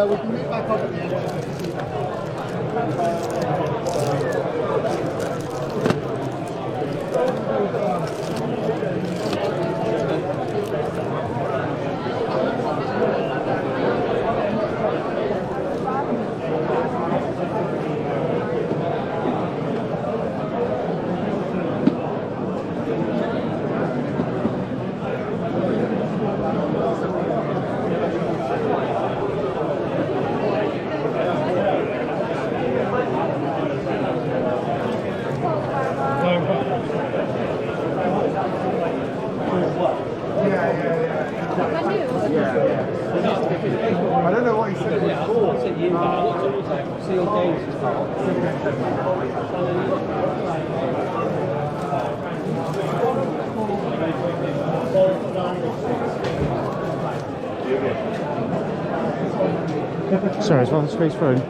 we can meet back up at the entrance to see that. I don't know what he said. Sorry, it's one space phone.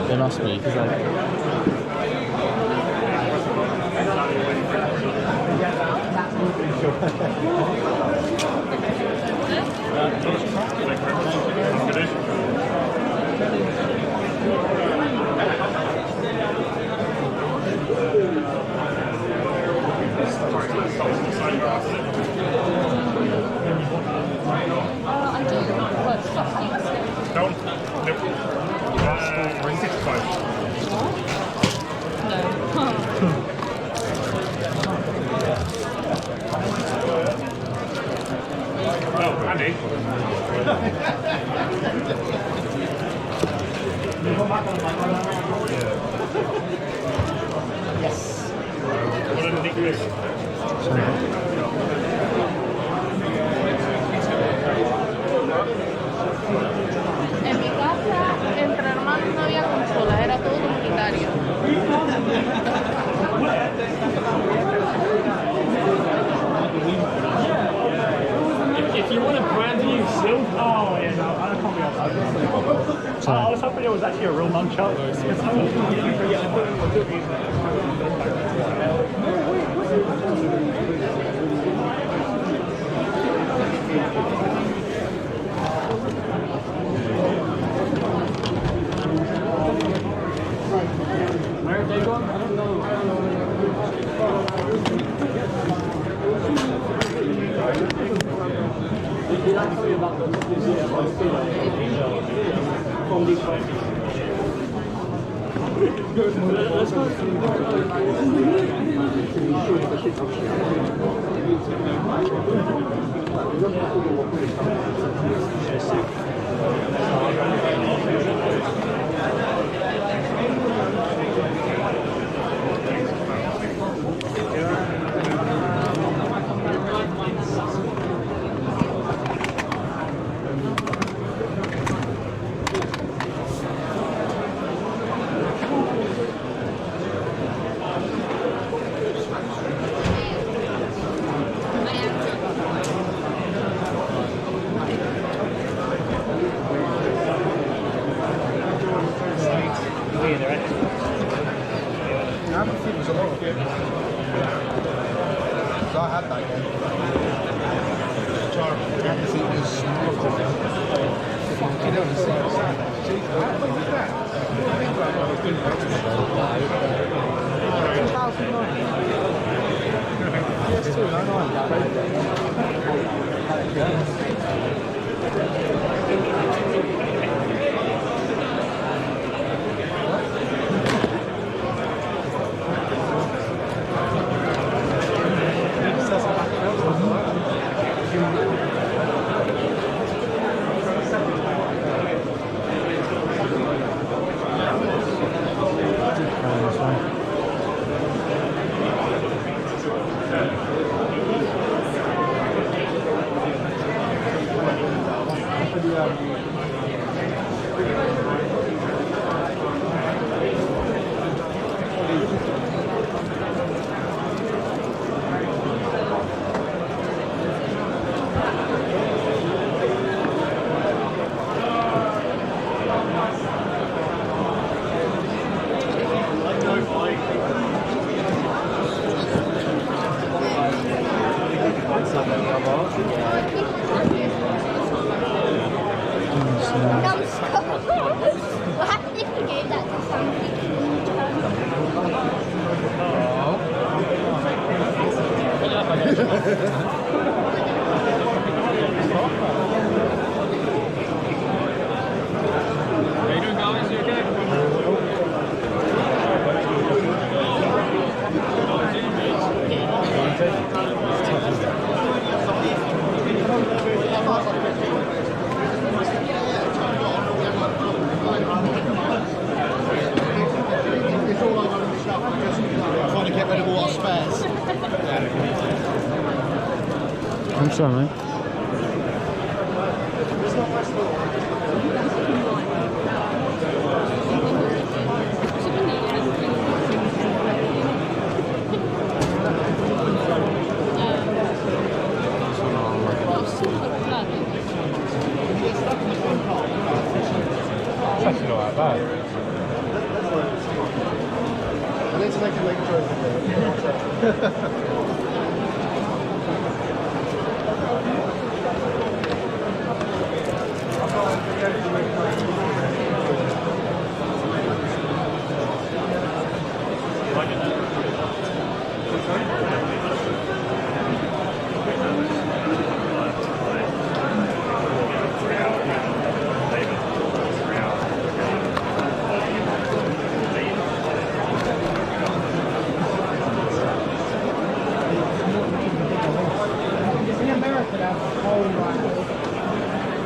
They must be, because Yes. En mi casa, entre hermanos no había consola, era todo comunitario. If you want a brand new silk, oh yeah, no, I can't be honest. I was hoping it was actually a real nunchuck. Where are they going? I don't know. Did I tell you about from these Let's I had that game. We'll have to give that to How you doing, guys? You okay? It's all over the stuff. I'm just trying to get rid of all our spares. I'm sorry, mate. I need to make a late choice. In America, that's a whole lot.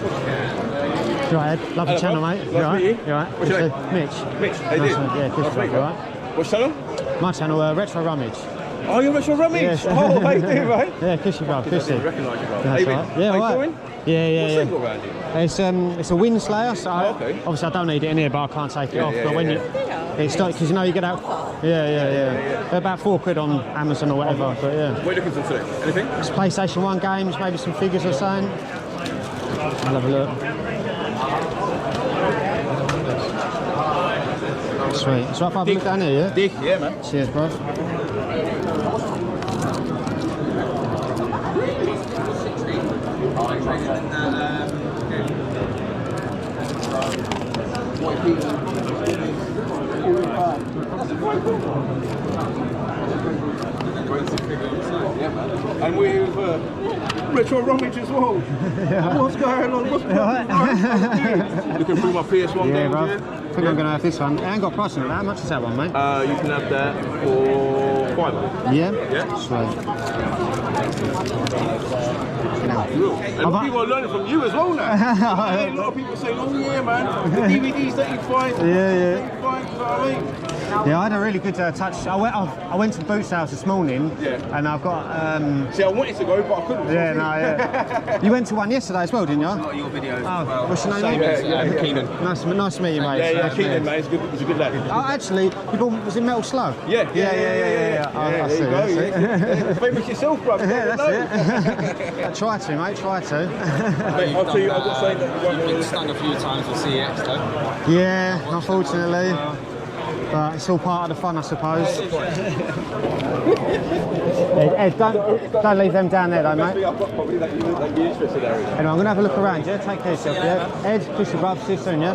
You alright, Ed? Lovely Hello, channel, bud. mate. You Nice to alright? meet you. You alright? What's your name? Mitch. Mitch, how you Nice doing? one. Yeah, Nice Chris, to meet you. you alright? What's channel? My channel, Retro Rummage. Oh, you're Retro Rummage? Yes. Oh, how you doing, mate? Yeah, Kissy, bro, I didn't Kissy. recognise you, bro. That's How you been? right. Yeah, Are you alright. touring? Yeah, What's yeah, single around you? It's a wind slayer, so Oh, okay. obviously I don't need it in here, but I can't take it Yeah, off. yeah, but when yeah, you, it's because you know you get out. Yeah. They're about £4 on Amazon or whatever. But yeah, What are you looking for today? Anything? it's PlayStation 1 games, maybe some figures or something. I'll have a look. Sweet. So if I have a look down here, yeah? Dick, yeah, man. Cheers, bro. And we're here with Retro Rummage as well. What's going on? What's going on? Looking through my PS1 Yeah, games bro. here. I think I'm going to have this one. I ain't got a price on it. How much is that one, mate? You can have that for £5. Yeah? Yeah. Sweet. Real. And a lot of people are learning from you as well now. A lot of people saying, oh yeah, man, the DVDs that you find, Yeah. you know what I mean? Yeah, I had a really good touch. I went to the boot sales this morning, Yeah. and I've got. See, I wanted to go, but I couldn't. Yeah, no, yeah. You went to one yesterday as well, didn't you? Lot of your videos Oh, as well. what's your name? Yeah, Keenan. Nice to meet you, mate. Yeah, Nice to meet Keenan, you. man, he's a good lad. Oh, actually, you bought, was it Metal Slug? Yeah. I There see, you go. that's it. Yeah. Famous yourself, bro. Yeah, that's it. Try to, mate. Try to. Mate, I'll tell you, I've got to say that you won't You've been want stung a few times with CX though. Yeah, unfortunately. But it's all part of the fun, I suppose. Ed, don't leave them down there, though, to mate. I've got probably that you're interested area. Anyway, I'm going to have a look around, yeah? Take care of yourself, yeah? Ed, kiss your brother, see you soon, yeah?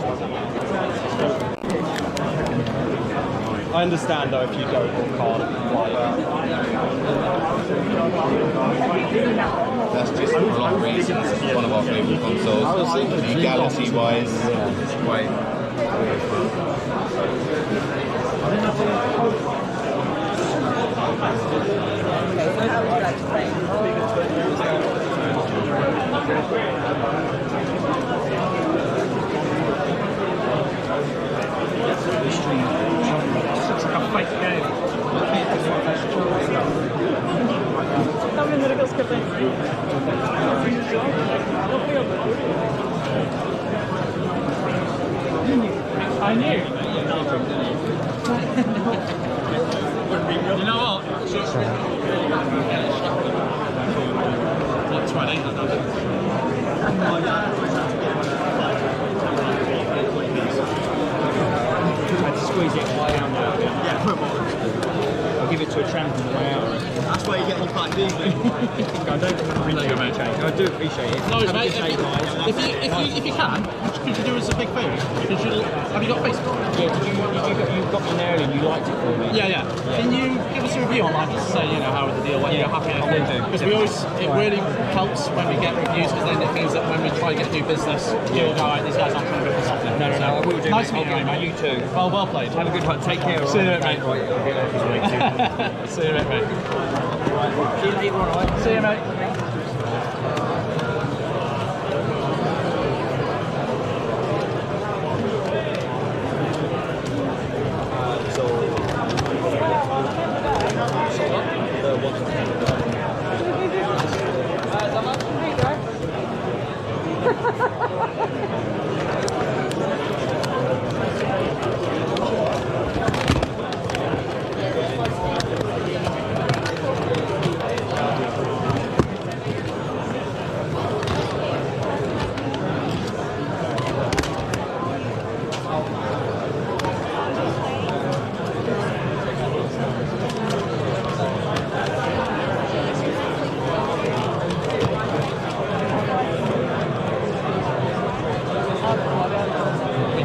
I understand though if you don't or can't fly. That's just for a lot of reasons. It's one of our favourite consoles. Galaxy-wise, it's quite. Looks like a fake game. I knew. You know what? Like 20. I'd squeeze it down there. Yeah, put more. I'll give it to a tramp on the way out. That's why you get your part D, mate. I don't appreciate it, mate. I do appreciate it. No, Have a mate. good day, guys. If you can, could you do us a big favour? Have you got Facebook? Yeah, you got me there and you liked it for me. Yeah. Can you give us a review online just to say, you know, how was the deal, whether you're happy or I will do. because we always, it really helps when we get reviews because then it means that when we try and get new business, you'll go, alright, these guys aren't trying to rip us off. No, I will do. Nice mate. meeting you, mate. You too. Well played. Have a good one. Take care. See you later, right? mate. Right. See you later, mate. See you later, alright? See you, mate.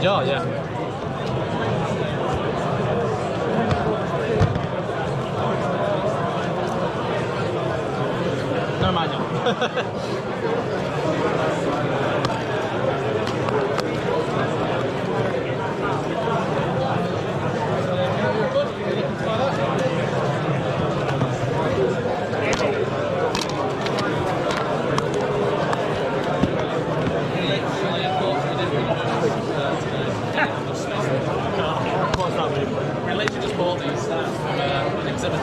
jar, yeah. No manual. We literally just bought these from an exhibit.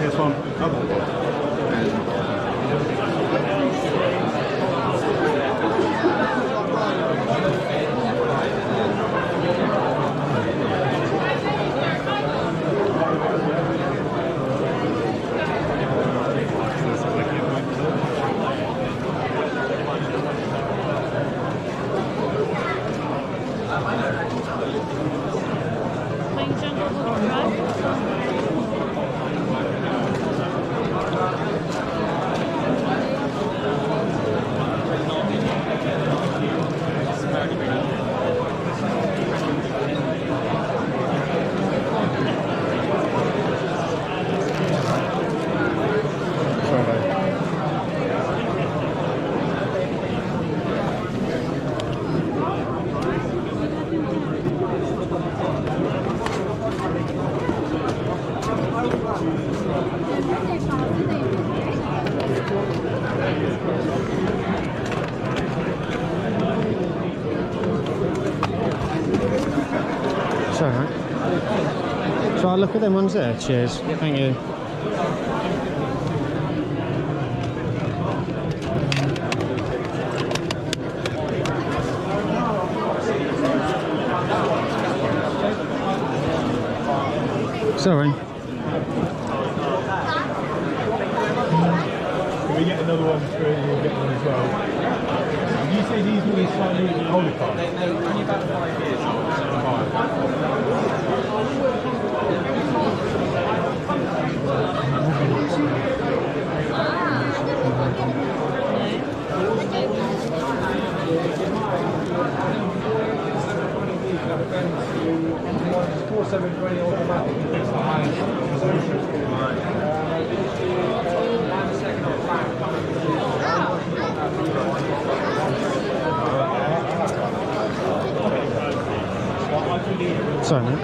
Here's one. Playing Jungle Book Drive. Sorry, mate. So I look at them ones there. Cheers. Thank you. Sorry. Can we get another one through? We'll get one as well. Did you say these were the slightly older cars? Only about 5 years. Sorry, mate.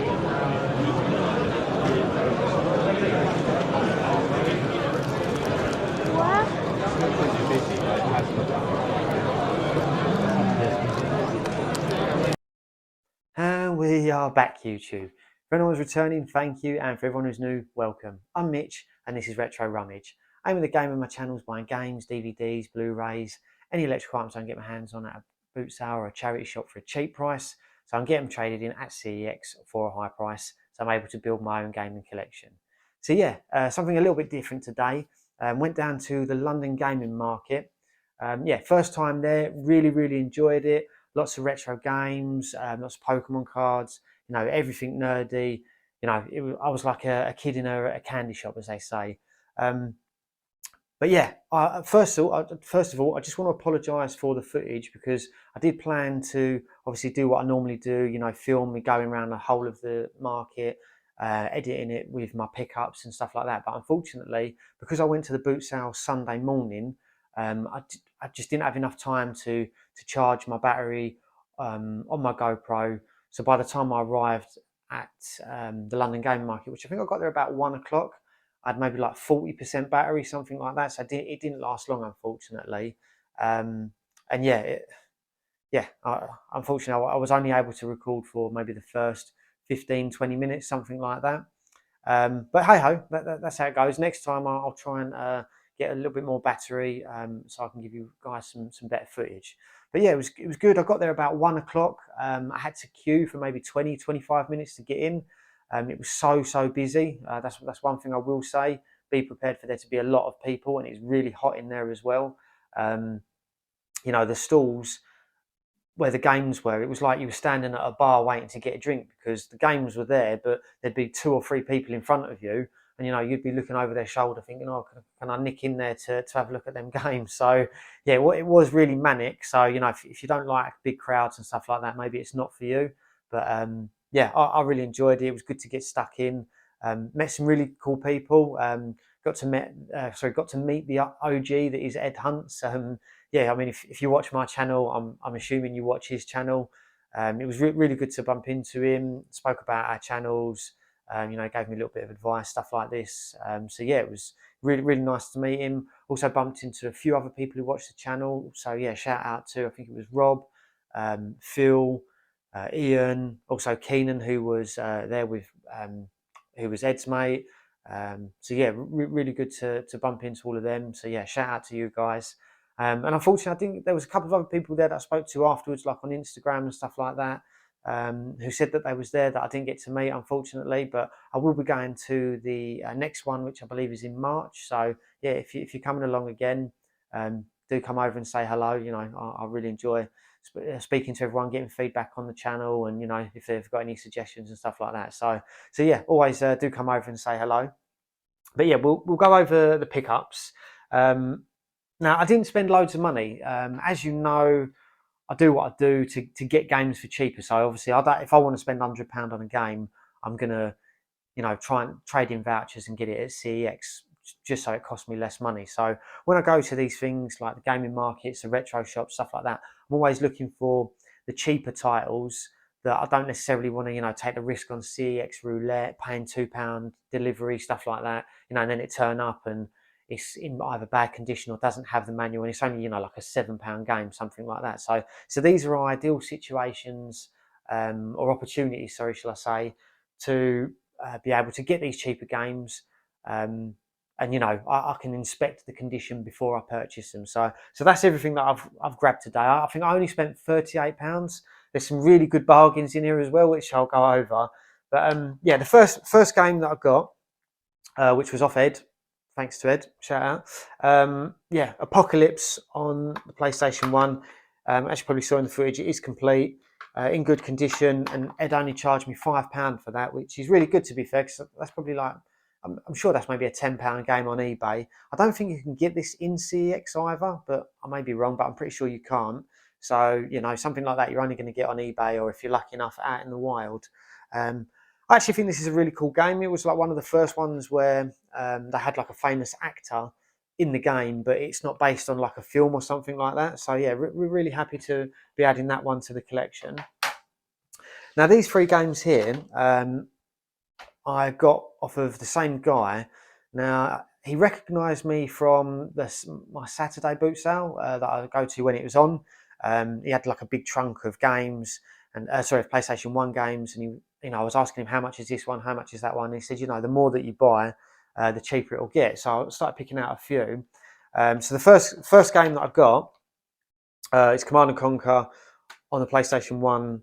And we are back, YouTube. For anyone who's returning, thank you, and for everyone who's new, welcome. I'm Mitch, and this is Retro Rummage. Aim of the game on my channel is buying games, DVDs, Blu-rays, any electrical items I can get my hands on at a boot sale or a charity shop for a cheap price. So I can get them traded in at CEX for a high price, so I'm able to build my own gaming collection. So yeah, something a little bit different today. Went down to the London gaming market. Yeah, first time there, really enjoyed it. Lots of retro games, lots of Pokemon cards, you know, everything nerdy. You know, I was like a kid in a candy shop, as they say. But yeah, first of all, I just want to apologise for the footage, because I did plan to obviously do what I normally do, you know, film me going around the whole of the market, editing it with my pickups and stuff like that. But unfortunately, because I went to the boot sale Sunday morning, I just didn't have enough time to charge my battery on my GoPro. So by the time I arrived at the London Game Market, which I think I got there about 1 o'clock, I had maybe like 40% battery, something like that. So it didn't last long, unfortunately. And yeah, unfortunately, I was only able to record for maybe the first 15-20 minutes, something like that. But hey ho, that's how it goes. Next time I'll try and get a little bit more battery, so I can give you guys some better footage. But yeah, it was good. I got there about 1 o'clock. I had to queue for maybe 20-25 minutes to get in. It was so busy. That's one thing I will say. Be prepared for there to be a lot of people, and it's really hot in there as well. You know, the stalls where the games were, it was like you were standing at a bar waiting to get a drink, because the games were there, but there'd be 2 or 3 people in front of you, and you know, you'd be looking over their shoulder thinking, oh, can I nick in there to have a look at them games? So yeah, it was really manic. So you know, if you don't like big crowds and stuff like that, maybe it's not for you. But yeah, I really enjoyed it. It was good to get stuck in. Met some really cool people. Got to meet the OG that is Ed Hunts. Yeah, I mean, if you watch my channel, I'm assuming you watch his channel. It was really good to bump into him. Spoke about our channels. You know, gave me a little bit of advice, stuff like this. So yeah, it was really nice to meet him. Also bumped into a few other people who watched the channel. So yeah, shout out to, I think it was Rob, Phil, Ian, also Keenan, who was there with, who was Ed's mate. So yeah, really good to bump into all of them. So yeah, shout out to you guys. And unfortunately, I think there was a couple of other people there that I spoke to afterwards, like on Instagram and stuff like that, who said that they was there that I didn't get to meet, unfortunately. But I will be going to the next one, which I believe is in March. So yeah, if you're coming along again, do come over and say hello. You know, I really enjoy speaking to everyone, getting feedback on the channel, and you know, if they've got any suggestions and stuff like that. So yeah, always do come over and say hello. But yeah, we'll go over the pickups. Now, I didn't spend loads of money. As you know, I do what I do to get games for cheaper. So obviously, if I want to spend £100 on a game, I'm gonna, you know, try and trade in vouchers and get it at CEX, just so it costs me less money. So when I go to these things like the gaming markets, the retro shops, stuff like that, I'm always looking for the cheaper titles that I don't necessarily want to, you know, take the risk on CEX roulette, paying £2 delivery, stuff like that, you know, and then it turn up and it's in either bad condition or doesn't have the manual, and it's only, you know, like a £7 game, something like that. So these are ideal situations or opportunities, sorry, shall I say, to be able to get these cheaper games. And I can inspect the condition before I purchase them. So that's everything that I've grabbed today. I think I only spent £38. There's some really good bargains in here as well, which I'll go over. But yeah, the first game that I got, which was off Ed. Thanks to Ed, shout out. Yeah, Apocalypse on the PlayStation 1. As you probably saw in the footage, it is complete, in good condition, and Ed only charged me £5 for that, which is really good, to be fair, because that's probably like, I'm sure that's maybe a £10 game on eBay. I don't think you can get this in CEX either, but I may be wrong, but I'm pretty sure you can't. So, something like that you're only going to get on eBay, or if you're lucky enough out in the wild. I actually think this is a really cool game. It was like one of the first ones where they had like a famous actor in the game, but it's not based on like a film or something like that. So yeah, we're really happy to be adding that one to the collection. Now these 3 games here, I got off of the same guy. Now he recognised me from my Saturday boot sale that I go to when it was on. He had like a big trunk of games, and PlayStation 1 games, and I was asking him, how much is this one, how much is that one, and he said, the more that you buy, the cheaper it'll get. So I started picking out a few. So the first game that I've got is Command & Conquer on the PlayStation 1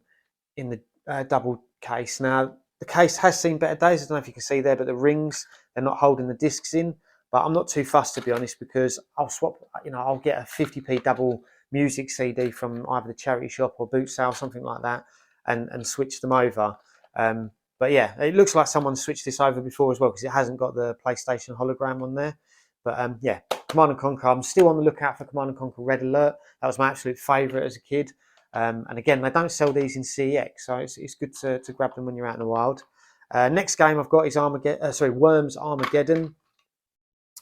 in the double case. Now the case has seen better days. I don't know if you can see there, but the rings, they're not holding the discs in. But I'm not too fussed, to be honest, because I'll swap, I'll get a 50p double music CD from either the charity shop or boot sale, something like that, and switch them over. But yeah, it looks like someone switched this over before as well, because it hasn't got the PlayStation hologram on there. But yeah, Command & Conquer, I'm still on the lookout for Command & Conquer Red Alert. That was my absolute favourite as a kid. And again, they don't sell these in CEX, so it's good to grab them when you're out in the wild. Next game I've got is Worms Armageddon.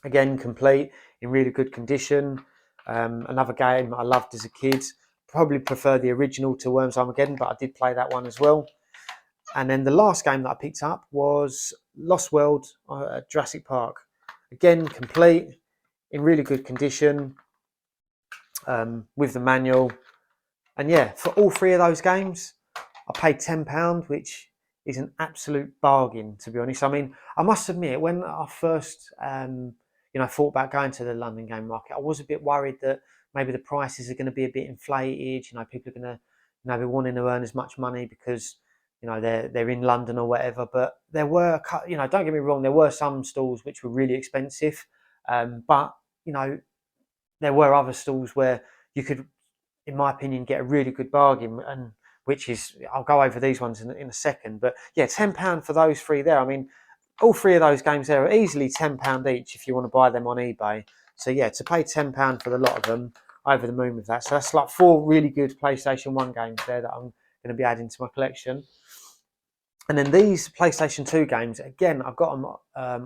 Again, complete, in really good condition. Another game I loved as a kid. Probably prefer the original to Worms Armageddon, but I did play that one as well. And then the last game that I picked up was Lost World Jurassic Park. Again, complete, in really good condition, with the manual. And yeah, for all 3 of those games, I paid £10, which is an absolute bargain, to be honest. I mean, I must admit, when I first, thought about going to the London game market, I was a bit worried that maybe the prices are going to be a bit inflated. People are going to, be wanting to earn as much money because, they're in London or whatever. But there were, don't get me wrong, there were some stalls which were really expensive. But, there were other stalls where you could, in my opinion, get a really good bargain, and which is, I'll go over these ones in a second. But yeah, £10 for those 3 there. I mean, all 3 of those games there are easily £10 each if you want to buy them on eBay. So yeah, to pay £10 for the lot of them, over the moon with that. So that's like 4 really good PlayStation 1 games there that I'm going to be adding to my collection. And then these PlayStation 2 games, again, I've got them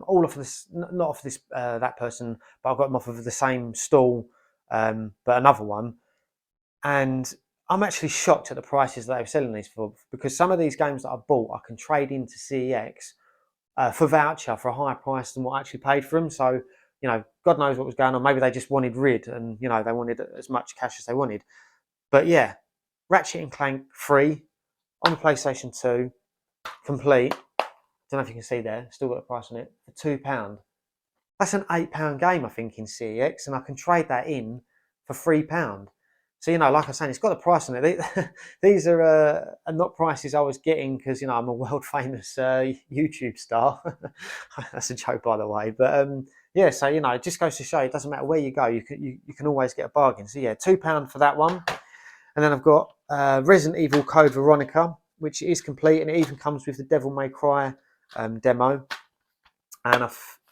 all off of this, not off this that person, but I've got them off of the same stall, but another one. And I'm actually shocked at the prices that they were selling these for, because some of these games that I bought, I can trade into CEX for voucher for a higher price than what I actually paid for them. So, God knows what was going on. Maybe they just wanted rid, and, they wanted as much cash as they wanted. But yeah, Ratchet & Clank free on the PlayStation 2, complete. Don't know if you can see there, still got the price on it, for £2. That's an £8 game, I think, in CEX, and I can trade that in for £3. So, like I was saying, it's got a price on it. These are not prices I was getting because, I'm a world famous YouTube star. That's a joke, by the way. But yeah, so, it just goes to show it doesn't matter where you go, you can always get a bargain. So yeah, £2 for that one. And then I've got Resident Evil Code Veronica, which is complete, and it even comes with the Devil May Cry demo. And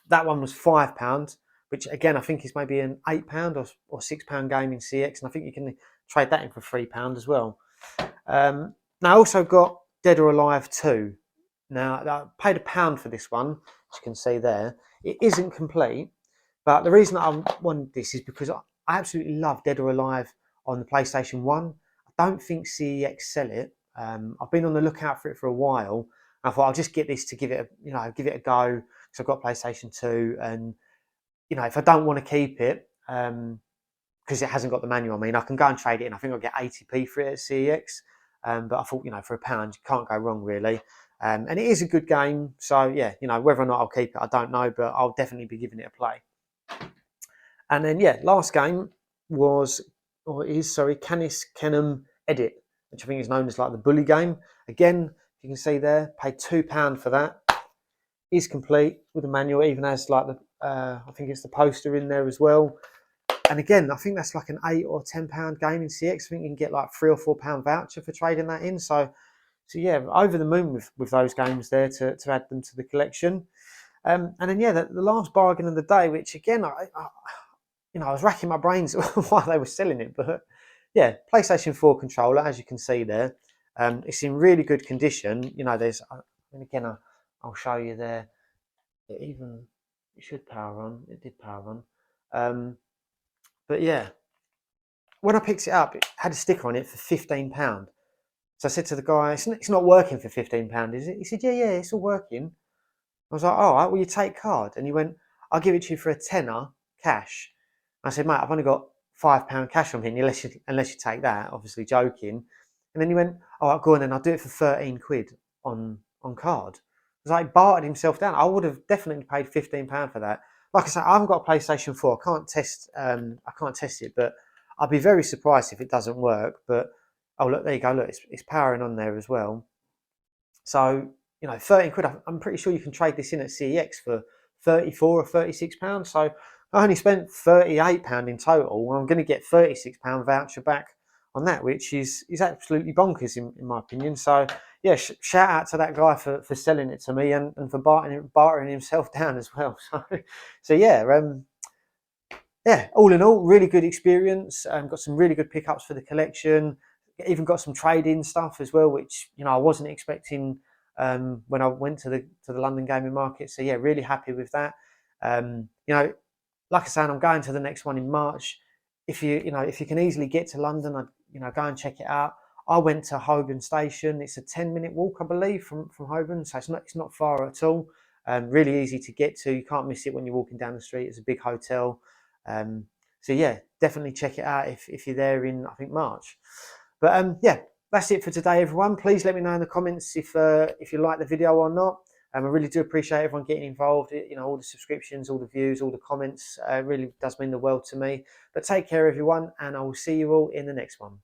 that one was £5. Which again, I think is maybe an £8 or £6 game in CX, and I think you can trade that in for £3 as well. Now I also got Dead or Alive 2. Now I paid £1 for this one, as you can see there. It isn't complete, but the reason I wanted this is because I absolutely love Dead or Alive on the PlayStation 1. I don't think CEX sell it. I've been on the lookout for it for a while. I thought I'll just get this to give it a go, because I've got PlayStation 2, and if I don't want to keep it, because it hasn't got the manual, I can go and trade it in. I think I'll get 80p for it at CEX. But I thought, you know, for £1, you can't go wrong really. And it is a good game. So yeah, you know, whether or not I'll keep it, I don't know, but I'll definitely be giving it a play. And then yeah, last game was, or is, sorry, Canis Kenum Edit, which I think is known as like the bully game. Again, you can see there, paid £2 for that. Is complete with the manual, even has like the, I think it's the poster in there as well. And again, I think that's like an £8 or £10 game in CX. I think you can get like £3 or £4 voucher for trading that in. So yeah, over the moon with those games there to add them to the collection. And then yeah, the last bargain of the day, which again, you know, I was racking my brains while they were selling it, but yeah, PlayStation 4 controller, as you can see there, it's in really good condition. You know, there's, and again, I'll show you there. It should power on. It did power on. But yeah, when I picked it up, it had a sticker on it for £15. So I said to the guy, it's not working for £15, is it? He said, yeah, it's all working. I was like, all right, will you take card? And he went, I'll give it to you for a tenner cash. I said, mate, I've only got £5 cash on me unless you take that, obviously joking. And then he went, all right, go on then, I'll do it for 13 quid on card. It was like, bartered himself down. I would have definitely paid £15 for that. Like I said, I haven't got a PlayStation 4. I can't test it, but I'd be very surprised if it doesn't work. But oh look, there you go. Look, it's powering on there as well. So you know, 13 quid. I'm pretty sure you can trade this in at CEX for £34 or £36. So I only spent £38 in total. I'm going to get £36 voucher back on that, which is absolutely bonkers in my opinion. So yeah, shout out to that guy for selling it to me and for bartering himself down as well. So yeah, yeah, all in all, really good experience. Got some really good pickups for the collection. Even got some trade-in stuff as well, which you know I wasn't expecting when I went to the London gaming market. So yeah, really happy with that. You know, like I said, I'm going to the next one in March. If you can easily get to London, go and check it out. I went to Holborn Station. It's a 10-minute walk, I believe, from Holborn, so it's not far at all. Really easy to get to. You can't miss it when you're walking down the street. It's a big hotel. So yeah, definitely check it out if you're there in, I think, March. But yeah, that's it for today, everyone. Please let me know in the comments if you like the video or not. I really do appreciate everyone getting involved. You know, all the subscriptions, all the views, all the comments. Really does mean the world to me. But take care, everyone, and I will see you all in the next one.